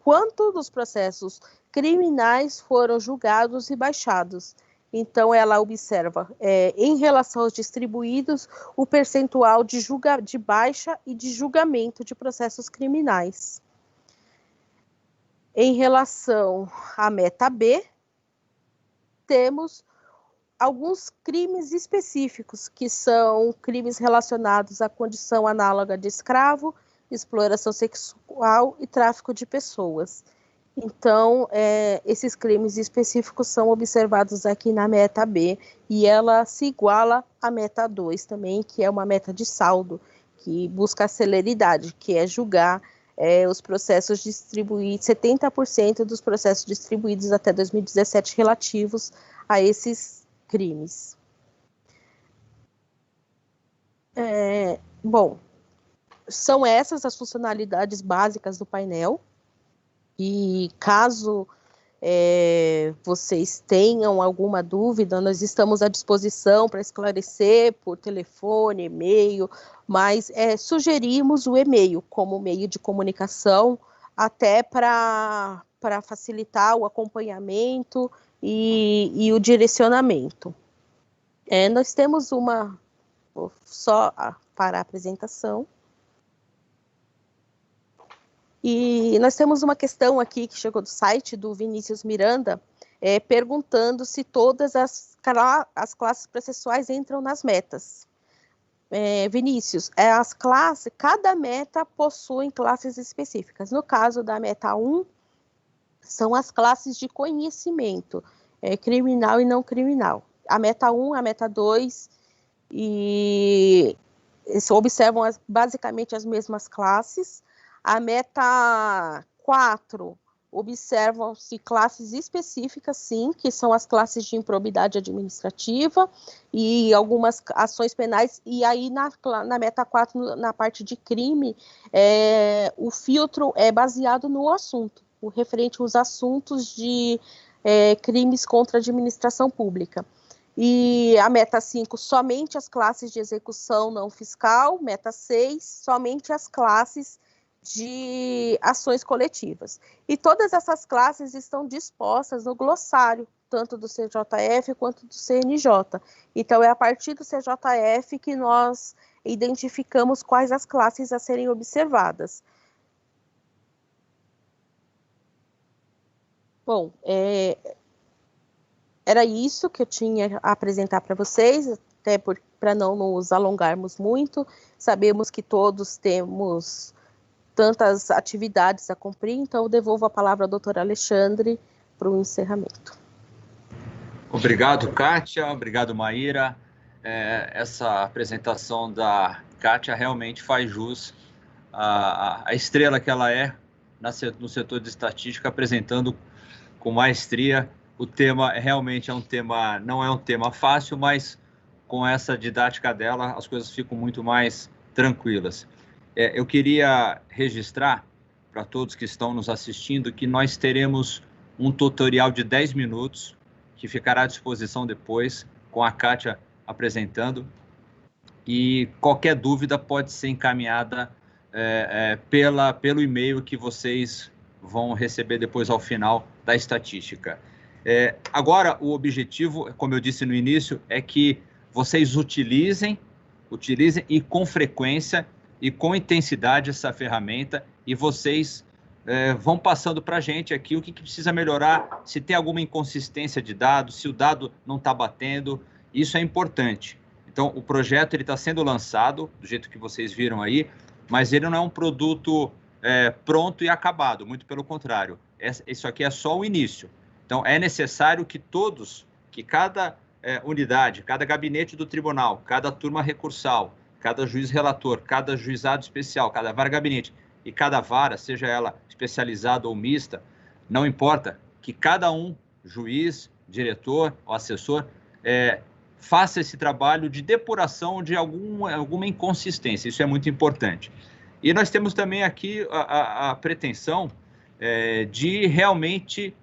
quanto dos processos criminais foram julgados e baixados. Então, ela observa, em relação aos distribuídos, o percentual de baixa e de julgamento de processos criminais. Em relação à meta B, temos alguns crimes específicos, que são crimes relacionados à condição análoga de escravo, exploração sexual e tráfico de pessoas. Então, esses crimes específicos são observados aqui na meta B, e ela se iguala à meta 2 também, que é uma meta de saldo, que busca a celeridade, que é julgar os processos distribuídos, 70% dos processos distribuídos até 2017 relativos a esses crimes. Bom, são essas as funcionalidades básicas do painel, e caso vocês tenham alguma dúvida, nós estamos à disposição para esclarecer por telefone, e-mail, mas sugerimos o e-mail como meio de comunicação, até para facilitar o acompanhamento e o direcionamento. Nós temos vou só parar a apresentação. E nós temos uma questão aqui que chegou do site do Vinícius Miranda, perguntando se todas as classes processuais entram nas metas. Vinícius, cada meta possui classes específicas. No caso da meta 1, são as classes de conhecimento, criminal e não criminal. A meta 1, a meta 2, e observam basicamente as mesmas classes. A meta 4, observam-se classes específicas, sim, que são as classes de improbidade administrativa e algumas ações penais, e aí na meta 4, na parte de crime, o filtro é baseado no assunto, o referente aos assuntos crimes contra a administração pública. E a meta 5, somente as classes de execução não fiscal. Meta 6, somente as classes de ações coletivas. E todas essas classes estão dispostas no glossário, tanto do CJF quanto do CNJ. Então, é a partir do CJF que nós identificamos quais as classes a serem observadas. Bom, era isso que eu tinha a apresentar para vocês, até para não nos alongarmos muito. Sabemos que todos temos tantas atividades a cumprir, então eu devolvo a palavra ao doutor Alexandre para o encerramento. Obrigado, Kátia. Obrigado, Maíra. Essa apresentação da Kátia realmente faz jus à estrela que ela é no setor de estatística, apresentando com maestria. O tema realmente não é um tema fácil, mas com essa didática dela, as coisas ficam muito mais tranquilas. Eu queria registrar para todos que estão nos assistindo que nós teremos um tutorial de 10 minutos, que ficará à disposição depois, com a Kátia apresentando, e qualquer dúvida pode ser encaminhada pelo e-mail que vocês vão receber depois ao final da estatística. Agora, o objetivo, como eu disse no início, é que vocês utilizem e com frequência e com intensidade essa ferramenta, e vocês vão passando para a gente aqui o que precisa melhorar, se tem alguma inconsistência de dados, se o dado não está batendo, isso é importante. Então, o projeto está sendo lançado, do jeito que vocês viram aí, mas ele não é um produto pronto e acabado, muito pelo contrário. Isso aqui é só o início. Então, é necessário que cada unidade, cada gabinete do tribunal, cada turma recursal, cada juiz relator, cada juizado especial, cada vara-gabinete e cada vara, seja ela especializada ou mista, não importa, que cada um, juiz, diretor ou assessor, faça esse trabalho de depuração de alguma inconsistência. Isso é muito importante. E nós temos também aqui a pretensão de realmente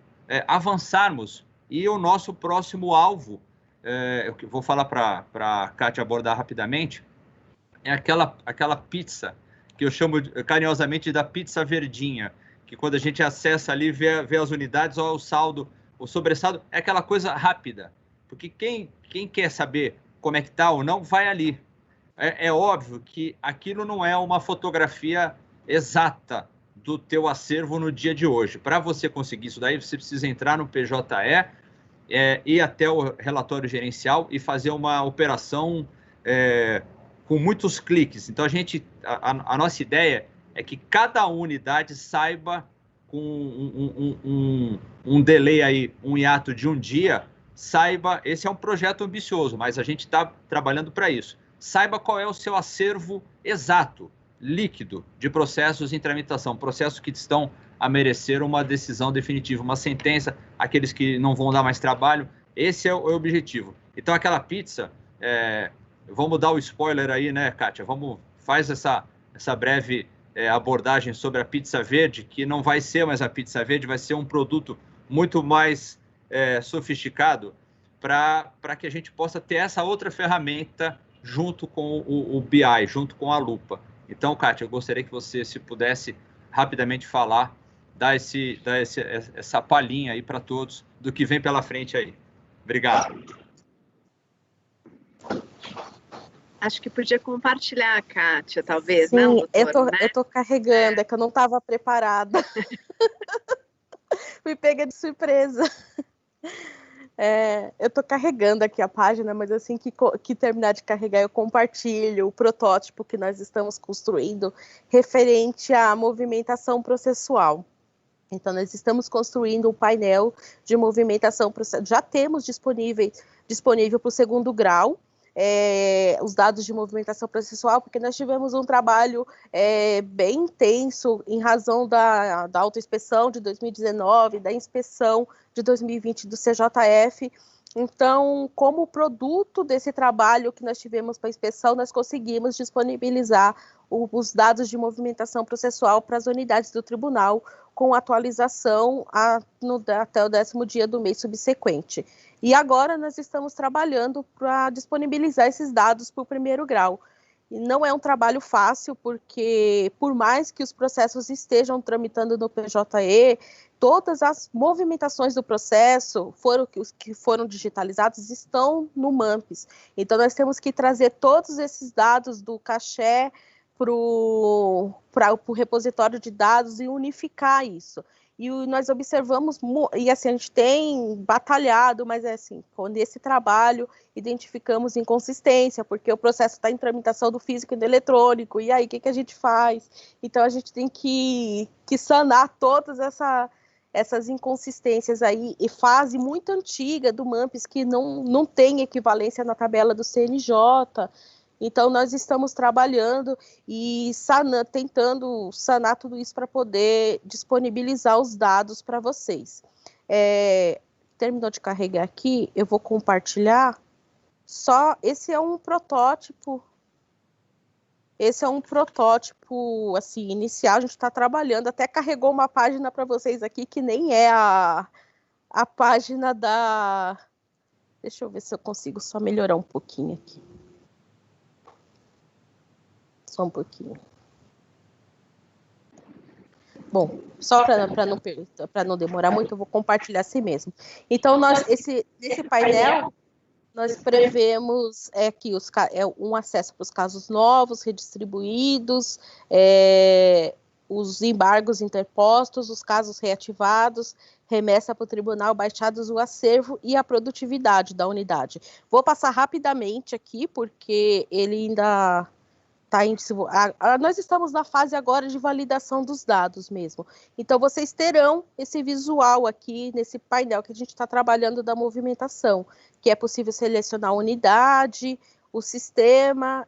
avançarmos. E o nosso próximo alvo, eu vou falar para a Kátia abordar rapidamente, é aquela pizza que eu chamo carinhosamente da pizza verdinha, que quando a gente acessa ali, vê as unidades, ó, o saldo, o sobressaldo, é aquela coisa rápida. Porque quem quer saber como é que está ou não, vai ali. É óbvio que aquilo não é uma fotografia exata do teu acervo no dia de hoje. Para você conseguir isso daí, você precisa entrar no PJE, ir até o relatório gerencial e fazer uma operação com muitos cliques. Então, a nossa ideia é que cada unidade saiba, com um delay aí, um hiato de um dia, saiba, esse é um projeto ambicioso, mas a gente está trabalhando para isso. Saiba qual é o seu acervo exato, líquido, de processos em tramitação, processos que estão a merecer uma decisão definitiva, uma sentença, aqueles que não vão dar mais trabalho. Esse é o objetivo. Então, aquela pizza, vamos dar o spoiler aí, né, Kátia? Faz essa breve abordagem sobre a pizza verde, que não vai ser mais a pizza verde, vai ser um produto muito mais sofisticado para que a gente possa ter essa outra ferramenta junto com o BI, junto com a lupa. Então, Kátia, eu gostaria que você, se pudesse, rapidamente falar, dar essa palhinha aí para todos do que vem pela frente aí. Obrigado. Acho que podia compartilhar, Kátia, talvez, sim, não, doutor? Eu tô carregando, é que eu não estava preparada. Fui pega de surpresa. Eu tô carregando aqui a página, mas assim que terminar de carregar, eu compartilho o protótipo que nós estamos construindo referente à movimentação processual. Então, nós estamos construindo um painel de movimentação processual. Já temos disponível para o segundo grau, os dados de movimentação processual, porque nós tivemos um trabalho bem intenso em razão da autoinspeção de 2019, da inspeção de 2020 do CJF, Então, como produto desse trabalho que nós tivemos para a inspeção, nós conseguimos disponibilizar os dados de movimentação processual para as unidades do tribunal, com atualização até o 10º dia do mês subsequente. E agora nós estamos trabalhando para disponibilizar esses dados para o 1º grau. E não é um trabalho fácil, porque por mais que os processos estejam tramitando no PJE, todas as movimentações do processo que foram digitalizados estão no MAMPS. Então, nós temos que trazer todos esses dados do caché para o repositório de dados e unificar isso. E nós observamos, e assim, a gente tem batalhado, mas é assim, nesse trabalho identificamos inconsistência, porque o processo está em tramitação do físico e do eletrônico, e aí o que a gente faz? Então a gente tem que sanar todas essas inconsistências aí, e fase muito antiga do MAMPS, que não tem equivalência na tabela do CNJ. Então, nós estamos trabalhando e tentando sanar tudo isso para poder disponibilizar os dados para vocês. Terminou de carregar aqui, eu vou compartilhar. Esse é um protótipo. Esse é um protótipo, assim, inicial. A gente está trabalhando, até carregou uma página para vocês aqui, que nem é a página da... Deixa eu ver se eu consigo só melhorar um pouquinho aqui. Só um pouquinho. Bom, só para não demorar muito, eu vou compartilhar assim mesmo. Então, nesse painel, nós prevemos aqui um acesso para os casos novos, redistribuídos, os embargos interpostos, os casos reativados, remessa para o tribunal, baixados, o acervo e a produtividade da unidade. Vou passar rapidamente aqui, porque ele ainda... nós estamos na fase agora de validação dos dados mesmo. Então, vocês terão esse visual aqui, nesse painel que a gente está trabalhando da movimentação, que é possível selecionar a unidade, o sistema,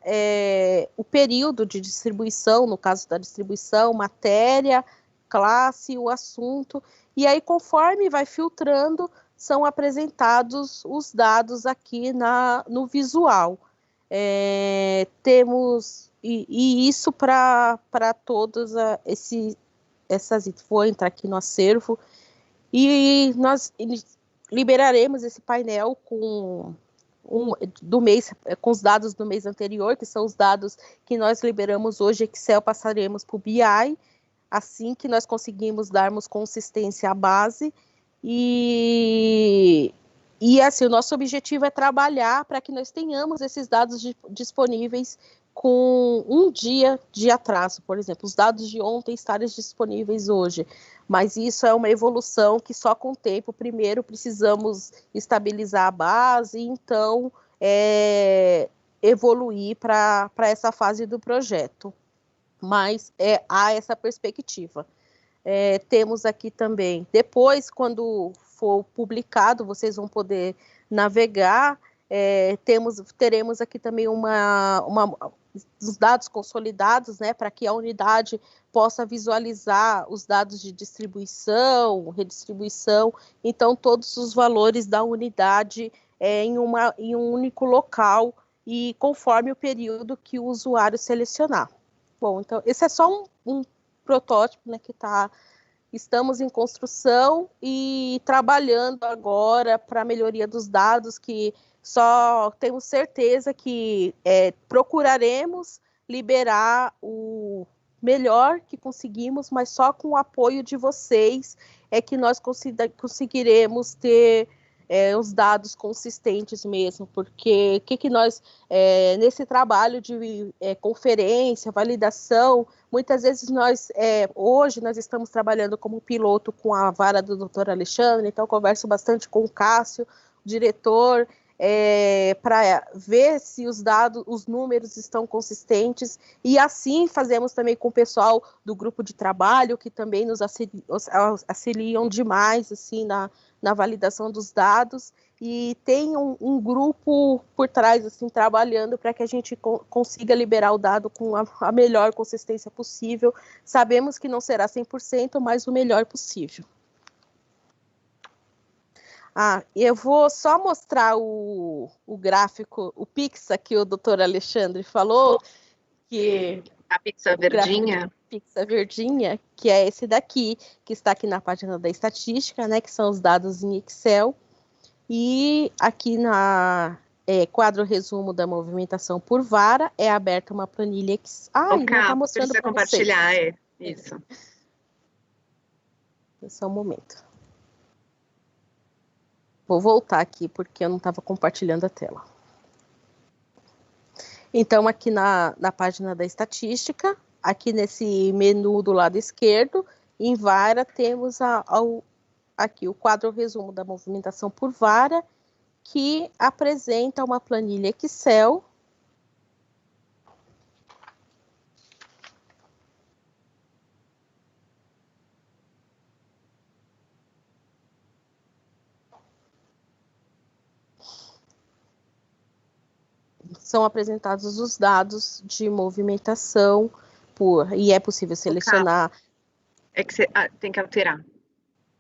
o período de distribuição, no caso da distribuição, matéria, classe, o assunto, e aí, conforme vai filtrando, são apresentados os dados aqui no visual. Temos... E isso para todos essas... Vou entrar aqui no acervo. E nós liberaremos esse painel com os dados do mês anterior, que são os dados que nós liberamos hoje, Excel, passaremos para o BI, assim que nós conseguimos darmos consistência à base. E assim, o nosso objetivo é trabalhar para que nós tenhamos esses dados disponíveis com um dia de atraso, por exemplo, os dados de ontem estarem disponíveis hoje, mas isso é uma evolução que só com o tempo, primeiro precisamos estabilizar a base, então evoluir para essa fase do projeto, mas há essa perspectiva. Temos aqui também, depois, quando for publicado, vocês vão poder navegar, teremos aqui também os dados consolidados, né, para que a unidade possa visualizar os dados de distribuição, redistribuição, então todos os valores da unidade em um único local e conforme o período que o usuário selecionar. Bom, então esse é só um protótipo, né, que estamos em construção e trabalhando agora para a melhoria dos dados, que só temos certeza que procuraremos liberar o melhor que conseguimos, mas só com o apoio de vocês é que nós conseguiremos ter os dados consistentes mesmo, porque o que nós, nesse trabalho de conferência, validação, muitas vezes hoje nós estamos trabalhando como piloto com a vara do Dr. Alexandre, então eu converso bastante com o Cássio, o diretor, para ver se os números estão consistentes, e assim fazemos também com o pessoal do grupo de trabalho, que também nos auxiliam demais assim, na validação dos dados, e tem um grupo por trás, assim, trabalhando para que a gente consiga liberar o dado com a melhor consistência possível. Sabemos que não será 100%, mas o melhor possível. Eu vou só mostrar o gráfico, o Pix que o doutor Alexandre falou, que A pizza verdinha? Pizza verdinha, que é esse daqui, que está aqui na página da estatística, né, que são os dados em Excel, e aqui na quadro resumo da movimentação por vara, é aberta uma planilha Excel. Não está mostrando para compartilhar, isso. Só um momento. Vou voltar aqui, porque eu não estava compartilhando a tela. Então, aqui na página da estatística, aqui nesse menu do lado esquerdo, em vara, temos aqui o quadro resumo da movimentação por vara, que apresenta uma planilha Excel. São apresentados os dados de movimentação e é possível selecionar. É que você tem que alterar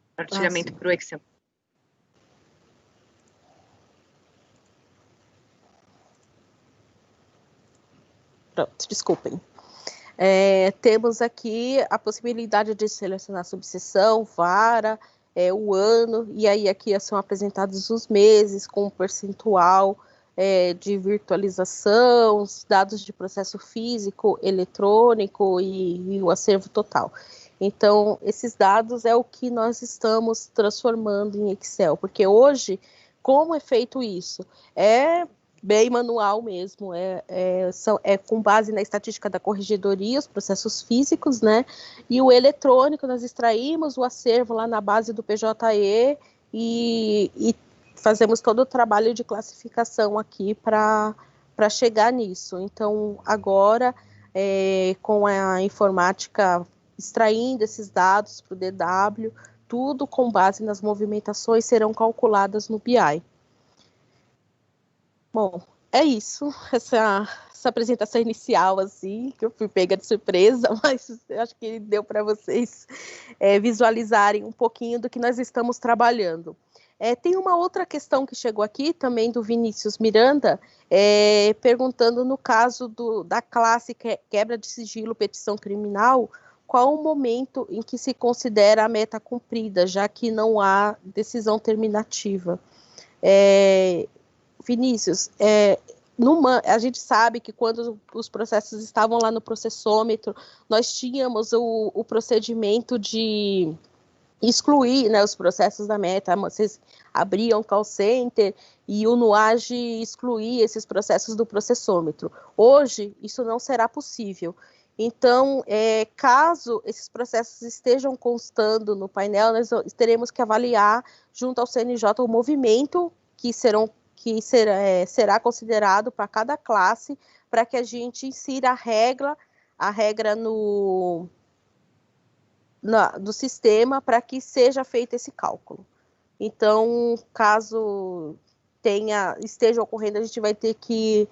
compartilhamento para o Excel. Pronto, desculpem. Temos aqui a possibilidade de selecionar subseção, vara, o ano, e aí aqui são apresentados os meses com o percentual de virtualização, os dados de processo físico, eletrônico e o acervo total. Então, esses dados é o que nós estamos transformando em Excel, porque hoje, como é feito isso? É bem manual mesmo, com base na estatística da corregedoria, os processos físicos, né? E o eletrônico, nós extraímos o acervo lá na base do PJE e fazemos todo o trabalho de classificação aqui para chegar nisso. Então, agora, com a informática extraindo esses dados para o DW, tudo com base nas movimentações serão calculadas no BI. Bom, é isso, essa apresentação inicial, assim, que eu fui pega de surpresa, mas eu acho que deu para vocês visualizarem um pouquinho do que nós estamos trabalhando. Tem uma outra questão que chegou aqui, também do Vinícius Miranda, perguntando no caso da classe quebra de sigilo, petição criminal, qual o momento em que se considera a meta cumprida, já que não há decisão terminativa. Vinícius, a gente sabe que quando os processos estavam lá no processômetro, nós tínhamos o procedimento de excluir, né, os processos da meta. Vocês abriam call center e o NUAGE excluía esses processos do processômetro. Hoje, isso não será possível. Então, caso esses processos estejam constando no painel, nós teremos que avaliar, junto ao CNJ, o movimento que será considerado para cada classe, para que a gente insira a regra do sistema para que seja feito esse cálculo. Então, caso esteja ocorrendo, a gente vai ter que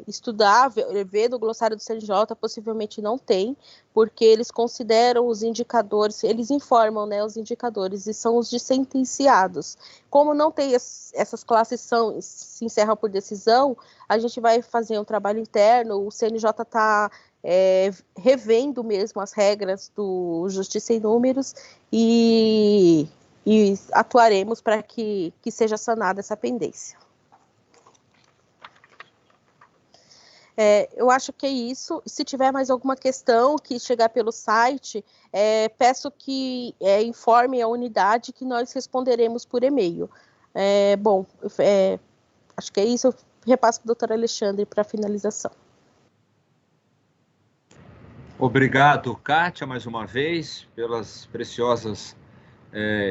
estudar, ver do glossário do CNJ, possivelmente não tem, porque eles consideram os indicadores, eles informam, né, os indicadores, e são os de sentenciados. Como não tem essas classes se encerram por decisão, a gente vai fazer um trabalho interno, o CNJ está revendo mesmo as regras do Justiça em Números e atuaremos para que seja sanada essa pendência. Eu acho que é isso. Se tiver mais alguma questão que chegar pelo site, peço que informe a unidade que nós responderemos por e-mail. Acho que é isso. Eu repasso para o doutor Alexandre para a finalização. Obrigado, Kátia, mais uma vez, pelas preciosas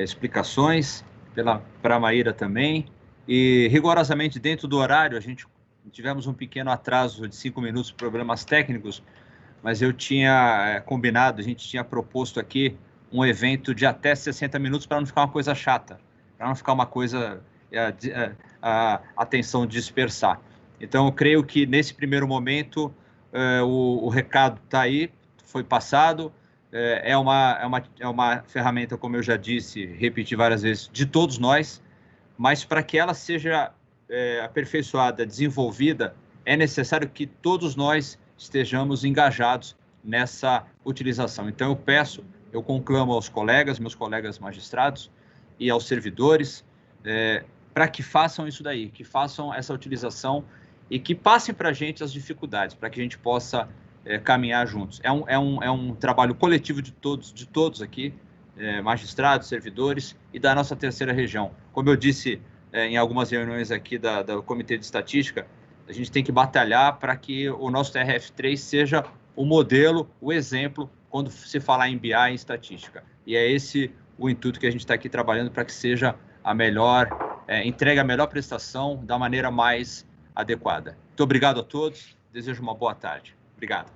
explicações, para a Maíra também, e rigorosamente dentro do horário. A gente tivemos um pequeno atraso de 5 minutos por problemas técnicos, mas eu tinha combinado, a gente tinha proposto aqui um evento de até 60 minutos para não ficar uma coisa chata, para não ficar uma coisa, a atenção dispersar. Então, eu creio que nesse primeiro momento o recado está aí, foi passado. é uma ferramenta, como eu já disse, repeti várias vezes, de todos nós, mas para que ela seja aperfeiçoada, desenvolvida, é necessário que todos nós estejamos engajados nessa utilização. Então, eu conclamo aos colegas, meus colegas magistrados e aos servidores, para que façam isso daí, que façam essa utilização e que passem para a gente as dificuldades, para que a gente possa caminhar juntos. É um trabalho coletivo de todos aqui, magistrados, servidores e da nossa terceira região. Como eu disse em algumas reuniões aqui do Comitê de Estatística, a gente tem que batalhar para que o nosso TRF3 seja o modelo, o exemplo, quando se falar em BI e estatística. E é esse o intuito que a gente está aqui trabalhando para que seja a melhor, entregue a melhor prestação da maneira mais adequada. Muito obrigado a todos, desejo uma boa tarde. Obrigado.